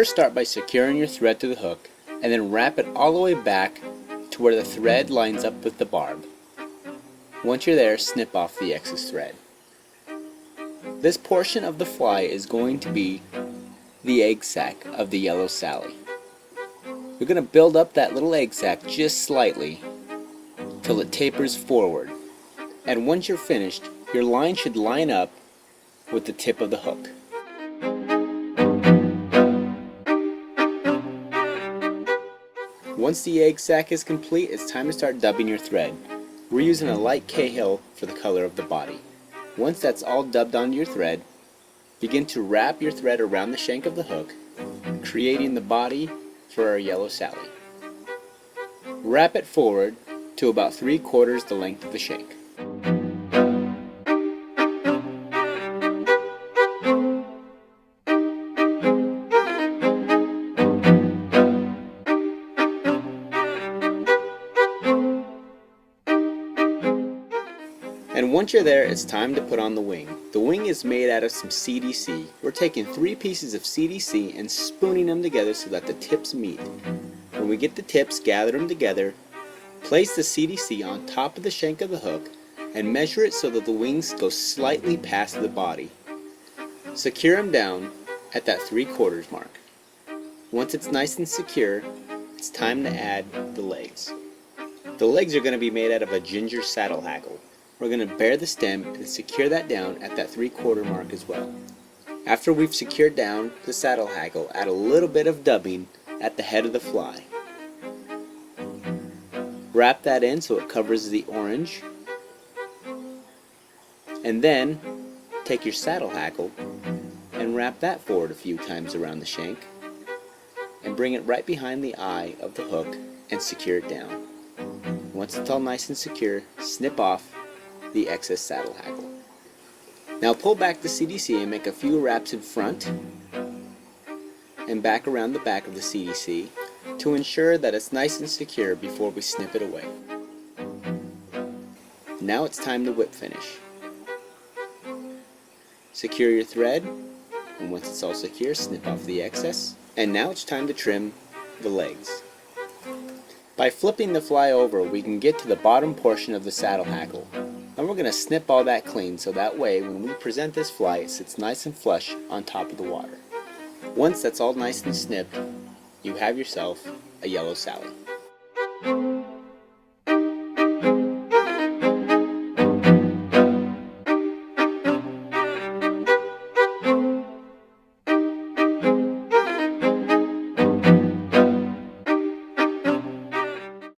first start by securing your thread to the hook and then wrap it all the way back to where the thread lines up with the barb. Once you're there, snip off the excess thread. This portion of the fly is going to be the egg sac of the Yellow Sally. You're going to build up that little egg sac just slightly till it tapers forward. And once you're finished, your line should line up with the tip of the hook. Once the egg sac is complete, it's time to start dubbing your thread. We're using a light Cahill for the color of the body. Once that's all dubbed onto your thread, begin to wrap your thread around the shank of the hook, creating the body for our Yellow Sally. Wrap it forward to about 3/4 the length of the shank. And once you're there, it's time to put on the wing. The wing is made out of some CDC. We're taking 3 pieces of CDC and spooning them together so that the tips meet. When we get the tips, gather them together, place the CDC on top of the shank of the hook, and measure it so that the wings go slightly past the body. Secure them down at that 3/4 mark. Once it's nice and secure, it's time to add the legs. The legs are going to be made out of a ginger saddle hackle. We're going to bare the stem and secure that down at that 3/4 mark as well. After we've secured down the saddle hackle, add a little bit of dubbing at the head of the fly. Wrap that in so it covers the orange. And then take your saddle hackle and wrap that forward a few times around the shank and bring it right behind the eye of the hook and secure it down. Once it's all nice and secure, snip off the excess saddle hackle. Now pull back the CDC and make a few wraps in front and back around the back of the CDC to ensure that it's nice and secure before we snip it away. Now it's time to whip finish. Secure your thread, and once it's all secure, snip off the excess. And now it's time to trim the legs. By flipping the fly over, we can get to the bottom portion of the saddle hackle. And we're going to snip all that clean so that way when we present this fly, it sits nice and flush on top of the water. Once that's all nice and snipped, you have yourself a Yellow Sally.